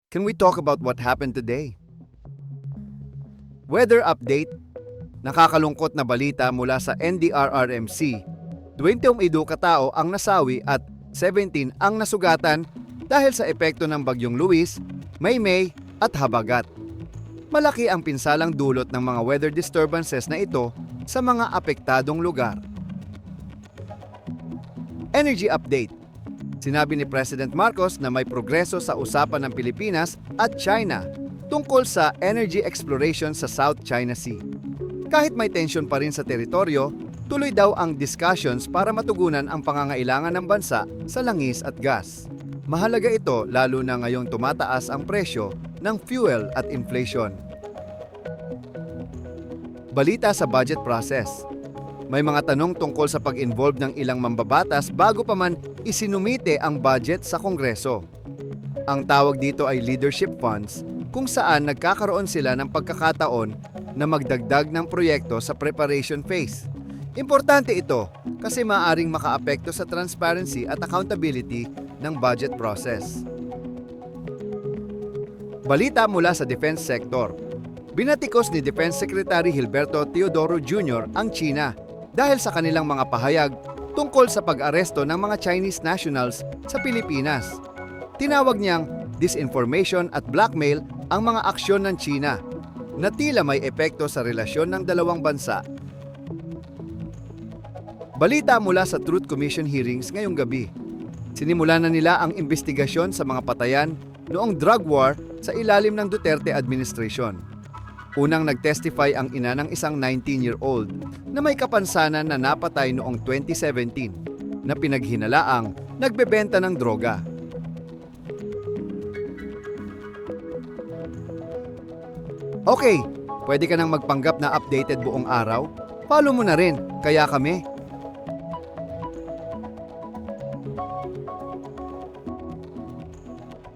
Can we talk about what happened today? Weather update, nakakalungkot na balita mula sa NDRRMC. 22 katao ang nasawi at 17 ang nasugatan dahil sa epekto ng bagyong Luis, Maymay at Habagat. Malaki ang pinsalang dulot ng mga weather disturbances na ito sa mga apektadong lugar. Energy update. Sinabi ni President Marcos na may progreso sa usapan ng Pilipinas at China tungkol sa energy exploration sa South China Sea. Kahit may tensyon pa rin sa teritoryo, tuloy daw ang discussions para matugunan ang pangangailangan ng bansa sa langis at gas. Mahalaga ito lalo na ngayong tumataas ang presyo ng fuel at inflation. Balita sa budget process. May mga tanong tungkol sa pag-involve ng ilang mambabatas bago pa man isinumite ang budget sa Kongreso. Ang tawag dito ay leadership funds, kung saan nagkakaroon sila ng pagkakataon na magdagdag ng proyekto sa preparation phase. Importante ito kasi maaaring makaapekto sa transparency at accountability ng budget process. Balita mula sa defense sector. Binatikos ni Defense Secretary Gilberto Teodoro Jr. ang China dahil sa kanilang mga pahayag tungkol sa pag-aresto ng mga Chinese nationals sa Pilipinas. Tinawag niyang disinformation at blackmail ang mga aksyon ng China na tila may epekto sa relasyon ng dalawang bansa. Balita mula sa Truth Commission hearings ngayong gabi. Sinimulan na nila ang investigasyon sa mga patayan noong drug war sa ilalim ng Duterte administration. Unang nag-testify ang ina ng isang 19-year-old na may kapansanan na napatay noong 2017 na pinaghinalaang nagbebenta ng droga. Okay, pwede ka nang magpanggap na updated buong araw? Follow mo na rin, kaya kami.